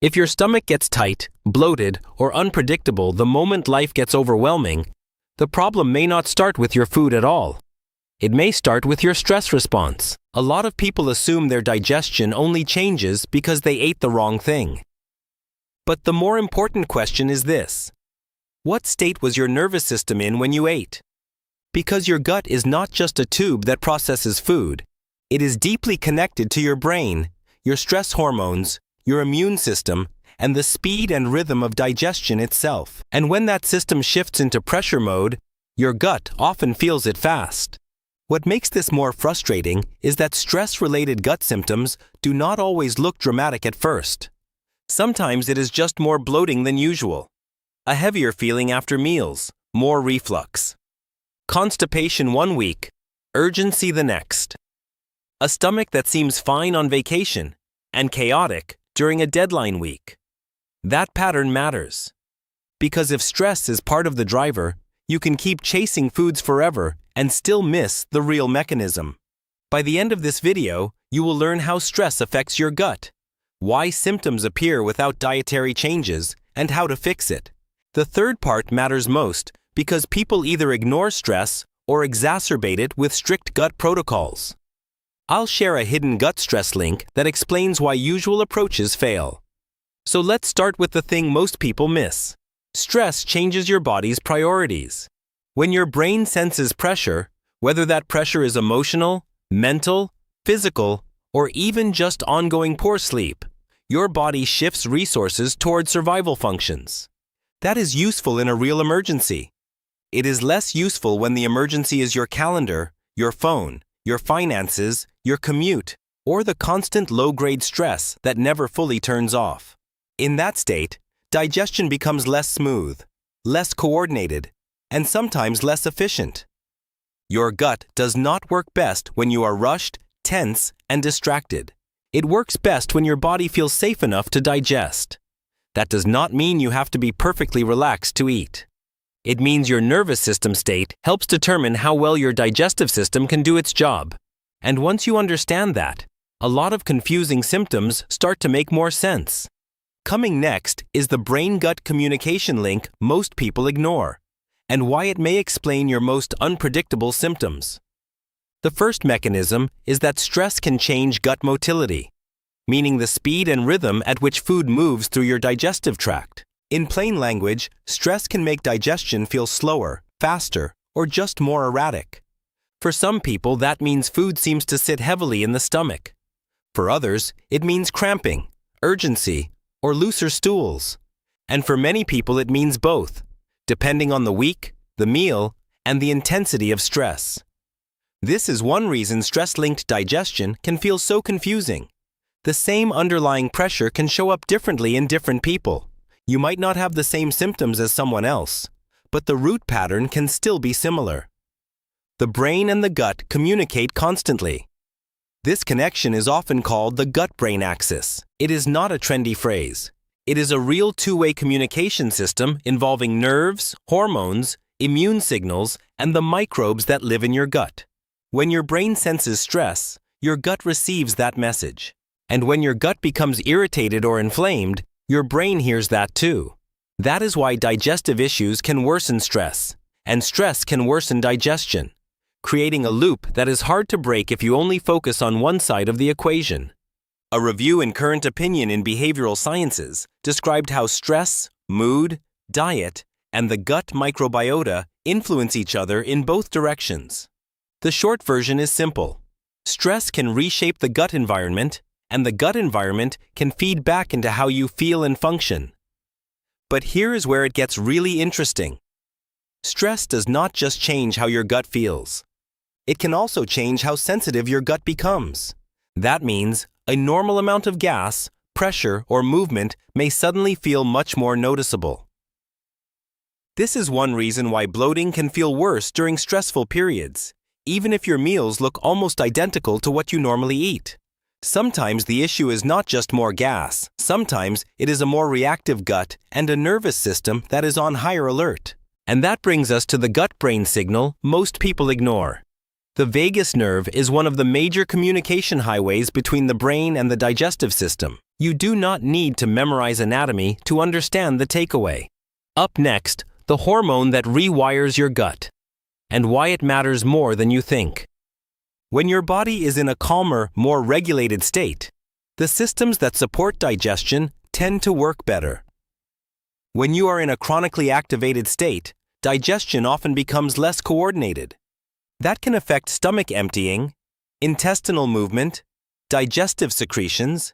If your stomach gets tight, bloated, or unpredictable the moment life gets overwhelming, the problem may not start with your food at all. It may start with your stress response. A lot of people assume their digestion only changes because they ate the wrong thing. But the more important question is this: what state was your nervous system in when you ate? Because your gut is not just a tube that processes food. It is deeply connected to your brain, your stress hormones, your immune system, and the speed and rhythm of digestion itself. And when that system shifts into pressure mode, your gut often feels it fast. What makes this more frustrating is that stress-related gut symptoms do not always look dramatic at first. Sometimes it is just more bloating than usual, a heavier feeling after meals, more reflux, constipation one week, urgency the next, a stomach that seems fine on vacation, and chaotic during a deadline week. That pattern matters. Because if stress is part of the driver, you can keep chasing foods forever and still miss the real mechanism. By the end of this video, you will learn how stress affects your gut, why symptoms appear without dietary changes, and how to fix it. The third part matters most because people either ignore stress or exacerbate it with strict gut protocols. I'll share a hidden gut stress link that explains why usual approaches fail. So let's start with the thing most people miss. Stress changes your body's priorities. When your brain senses pressure, whether that pressure is emotional, mental, physical, or even just ongoing poor sleep, your body shifts resources toward survival functions. That is useful in a real emergency. It is less useful when the emergency is your calendar, your phone, your finances, your commute, or the constant low-grade stress that never fully turns off. In that state, digestion becomes less smooth, less coordinated, and sometimes less efficient. Your gut does not work best when you are rushed, tense, and distracted. It works best when your body feels safe enough to digest. That does not mean you have to be perfectly relaxed to eat. It means your nervous system state helps determine how well your digestive system can do its job. And once you understand that, a lot of confusing symptoms start to make more sense. Coming next is the brain-gut communication link most people ignore, and why it may explain your most unpredictable symptoms. The first mechanism is that stress can change gut motility, meaning the speed and rhythm at which food moves through your digestive tract. In plain language, stress can make digestion feel slower, faster, or just more erratic. For some people, that means food seems to sit heavily in the stomach. For others, it means cramping, urgency, or looser stools. And for many people, it means both, depending on the week, the meal, and the intensity of stress. This is one reason stress-linked digestion can feel so confusing. The same underlying pressure can show up differently in different people. You might not have the same symptoms as someone else, but the root pattern can still be similar. The brain and the gut communicate constantly. This connection is often called the gut-brain axis. It is not a trendy phrase. It is a real two-way communication system involving nerves, hormones, immune signals, and the microbes that live in your gut. When your brain senses stress, your gut receives that message. And when your gut becomes irritated or inflamed, your brain hears that too. That is why digestive issues can worsen stress, and stress can worsen digestion, creating a loop that is hard to break if you only focus on one side of the equation. A review in Current Opinion in Behavioral Sciences described how stress, mood, diet, and the gut microbiota influence each other in both directions. The short version is simple. Stress can reshape the gut environment, and the gut environment can feed back into how you feel and function. But here is where it gets really interesting. Stress does not just change how your gut feels. It can also change how sensitive your gut becomes. That means a normal amount of gas, pressure, or movement may suddenly feel much more noticeable. This is one reason why bloating can feel worse during stressful periods, even if your meals look almost identical to what you normally eat. Sometimes the issue is not just more gas. Sometimes it is a more reactive gut and a nervous system that is on higher alert. And that brings us to the gut-brain signal most people ignore. The vagus nerve is one of the major communication highways between the brain and the digestive system. You do not need to memorize anatomy to understand the takeaway. Up next, the hormone that rewires your gut, and why it matters more than you think. When your body is in a calmer, more regulated state, the systems that support digestion tend to work better. When you are in a chronically activated state, digestion often becomes less coordinated. That can affect stomach emptying, intestinal movement, digestive secretions,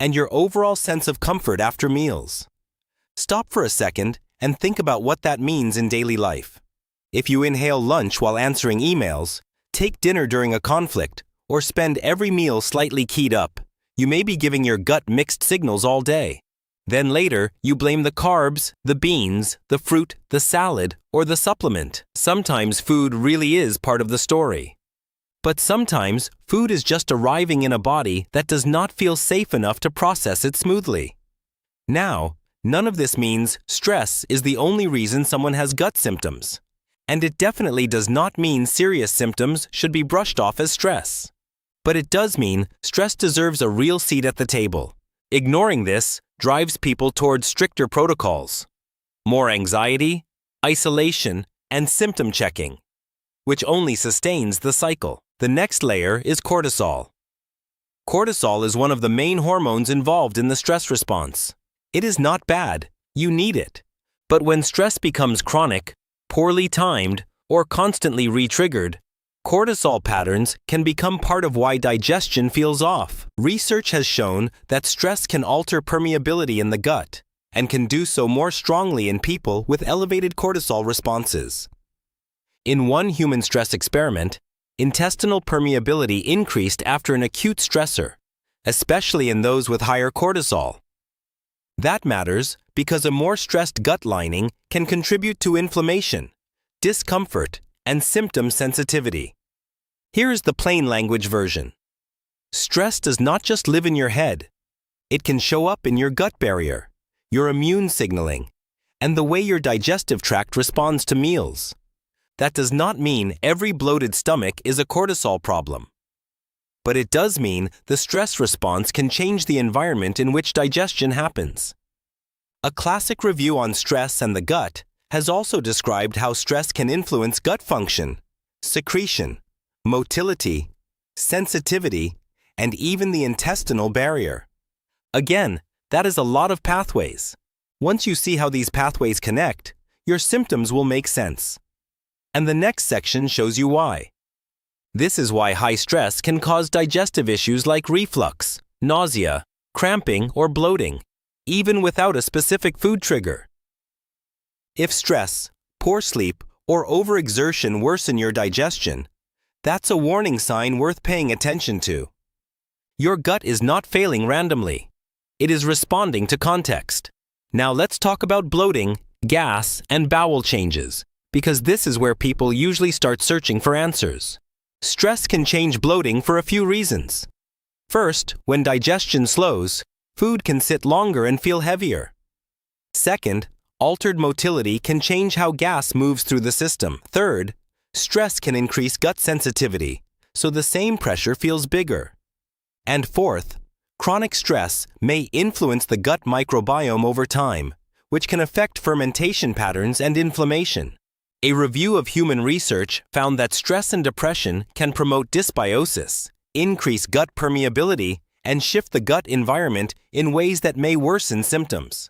and your overall sense of comfort after meals. Stop for a second and think about what that means in daily life. If you inhale lunch while answering emails, take dinner during a conflict, or spend every meal slightly keyed up, you may be giving your gut mixed signals all day. Then later, you blame the carbs, the beans, the fruit, the salad, or the supplement. Sometimes food really is part of the story. But sometimes, food is just arriving in a body that does not feel safe enough to process it smoothly. Now, none of this means stress is the only reason someone has gut symptoms. And it definitely does not mean serious symptoms should be brushed off as stress. But it does mean stress deserves a real seat at the table. Ignoring this drives people towards stricter protocols, more anxiety, isolation, and symptom checking, which only sustains the cycle. The next layer is cortisol. Cortisol is one of the main hormones involved in the stress response. It is not bad, you need it. But when stress becomes chronic, poorly timed, or constantly re-triggered, cortisol patterns can become part of why digestion feels off. Research has shown that stress can alter permeability in the gut, and can do so more strongly in people with elevated cortisol responses. In one human stress experiment, intestinal permeability increased after an acute stressor, especially in those with higher cortisol. That matters because a more stressed gut lining can contribute to inflammation, discomfort, and symptom sensitivity. Here is the plain language version. Stress does not just live in your head. It can show up in your gut barrier, your immune signaling, and the way your digestive tract responds to meals. That does not mean every bloated stomach is a cortisol problem. But it does mean the stress response can change the environment in which digestion happens. A classic review on stress and the gut has also described how stress can influence gut function, secretion, motility, sensitivity, and even the intestinal barrier. Again, that is a lot of pathways. Once you see how these pathways connect, your symptoms will make sense. And the next section shows you why. This is why high stress can cause digestive issues like reflux, nausea, cramping, or bloating, even without a specific food trigger. If stress, poor sleep, or overexertion worsen your digestion, that's a warning sign worth paying attention to. Your gut is not failing randomly. It is responding to context. Now let's talk about bloating, gas, and bowel changes, because this is where people usually start searching for answers. Stress can change bloating for a few reasons. First, when digestion slows, food can sit longer and feel heavier. Second, altered motility can change how gas moves through the system. Third, stress can increase gut sensitivity, so the same pressure feels bigger. And fourth, chronic stress may influence the gut microbiome over time, which can affect fermentation patterns and inflammation. A review of human research found that stress and depression can promote dysbiosis, increase gut permeability, and shift the gut environment in ways that may worsen symptoms.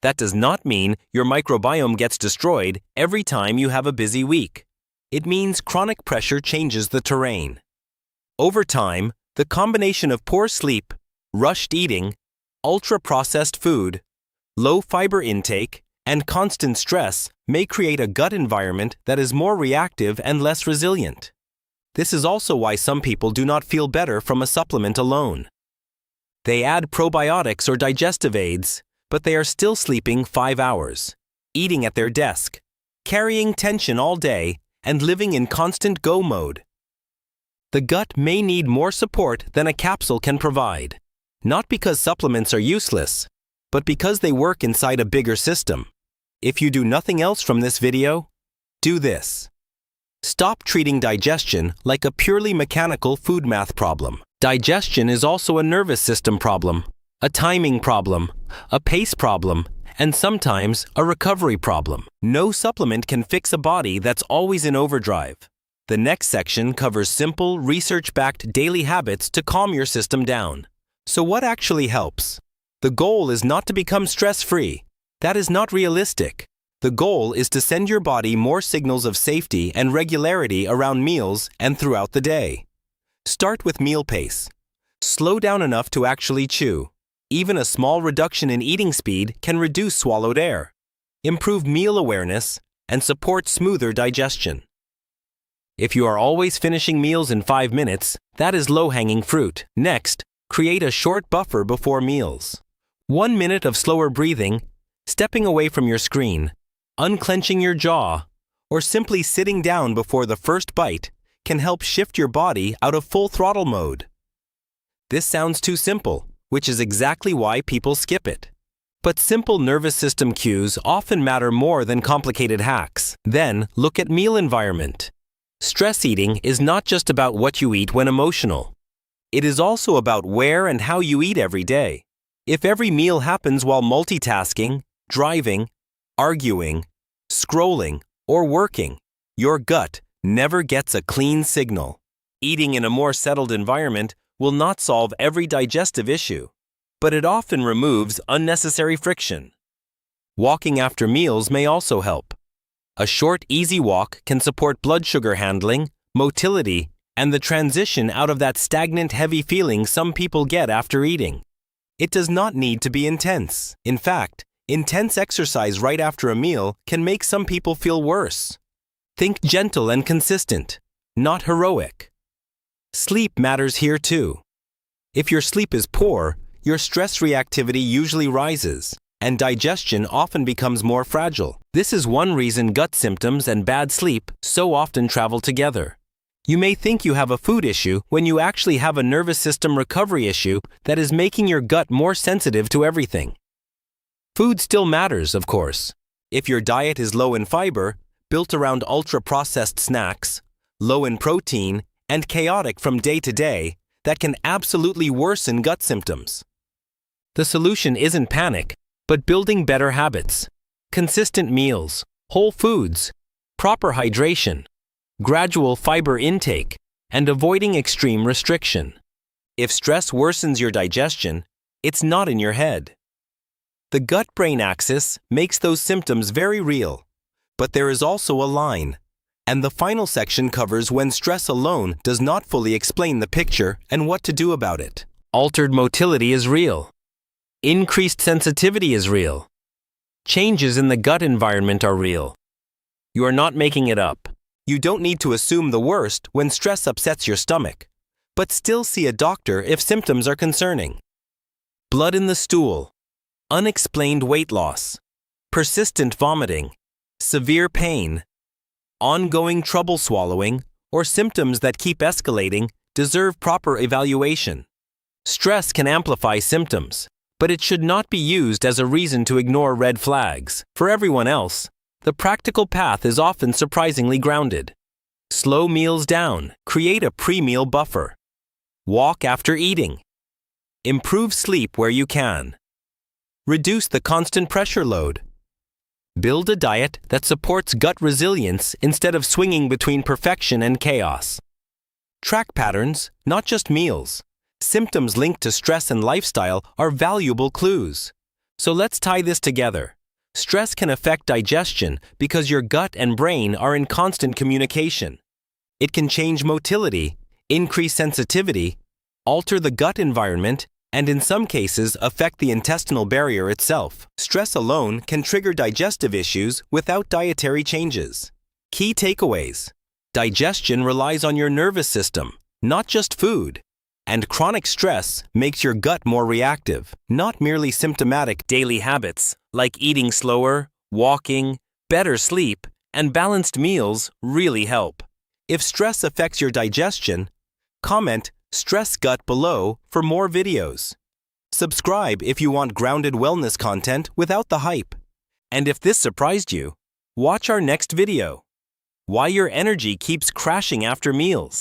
That does not mean your microbiome gets destroyed every time you have a busy week. It means chronic pressure changes the terrain. Over time, the combination of poor sleep, rushed eating, ultra-processed food, low fiber intake, and constant stress may create a gut environment that is more reactive and less resilient. This is also why some people do not feel better from a supplement alone. They add probiotics or digestive aids, but they are still sleeping 5 hours, eating at their desk, carrying tension all day, and living in constant go mode. The gut may need more support than a capsule can provide, not because supplements are useless, but because they work inside a bigger system. If you do nothing else from this video, do this. Stop treating digestion like a purely mechanical food math problem. Digestion is also a nervous system problem, a timing problem, a pace problem, and sometimes a recovery problem. No supplement can fix a body that's always in overdrive. The next section covers simple, research-backed daily habits to calm your system down. So what actually helps? The goal is not to become stress-free. That is not realistic. The goal is to send your body more signals of safety and regularity around meals and throughout the day. Start with meal pace. Slow down enough to actually chew. Even a small reduction in eating speed can reduce swallowed air, improve meal awareness, and support smoother digestion. If you are always finishing meals in 5 minutes, that is low-hanging fruit. Next, create a short buffer before meals. 1 minute of slower breathing, stepping away from your screen, unclenching your jaw, or simply sitting down before the first bite can help shift your body out of full throttle mode. This sounds too simple, which is exactly why people skip it. But simple nervous system cues often matter more than complicated hacks. Then, look at meal environment. Stress eating is not just about what you eat when emotional. It is also about where and how you eat every day. If every meal happens while multitasking, driving, arguing, scrolling, or working, your gut never gets a clean signal. Eating in a more settled environment will not solve every digestive issue, but it often removes unnecessary friction. Walking after meals may also help. A short, easy walk can support blood sugar handling, motility, and the transition out of that stagnant, heavy feeling some people get after eating. It does not need to be intense. In fact, intense exercise right after a meal can make some people feel worse. Think gentle and consistent, not heroic. Sleep matters here too. If your sleep is poor, your stress reactivity usually rises, and digestion often becomes more fragile. This is one reason gut symptoms and bad sleep so often travel together. You may think you have a food issue when you actually have a nervous system recovery issue that is making your gut more sensitive to everything. Food still matters, of course. If your diet is low in fiber, built around ultra-processed snacks, low in protein, and chaotic from day to day, that can absolutely worsen gut symptoms. The solution isn't panic, but building better habits. Consistent meals, whole foods, proper hydration, gradual fiber intake, and avoiding extreme restriction. If stress worsens your digestion, it's not in your head. The gut-brain axis makes those symptoms very real, but there is also a line. And the final section covers when stress alone does not fully explain the picture and what to do about it. Altered motility is real. Increased sensitivity is real. Changes in the gut environment are real. You are not making it up. You don't need to assume the worst when stress upsets your stomach, but still see a doctor if symptoms are concerning. Blood in the stool, unexplained weight loss, persistent vomiting, severe pain, ongoing trouble swallowing, or symptoms that keep escalating deserve proper evaluation. Stress can amplify symptoms, but it should not be used as a reason to ignore red flags. For everyone else, the practical path is often surprisingly grounded. Slow meals down. Create a pre-meal buffer. Walk after eating. Improve sleep where you can. Reduce the constant pressure load. Build a diet that supports gut resilience instead of swinging between perfection and chaos. Track patterns, not just meals. Symptoms linked to stress and lifestyle are valuable clues. So let's tie this together. Stress can affect digestion because your gut and brain are in constant communication. It can change motility, increase sensitivity, alter the gut environment, and in some cases affect the intestinal barrier itself. Stress alone can trigger digestive issues without dietary changes. Key takeaways. Digestion relies on your nervous system, not just food. And chronic stress makes your gut more reactive, not merely symptomatic. Daily habits like eating slower, walking, better sleep, and balanced meals really help. If stress affects your digestion, comment Stress Gut below for more videos. Subscribe if you want grounded wellness content without the hype. And if this surprised you, watch our next video. Why your energy keeps crashing after meals.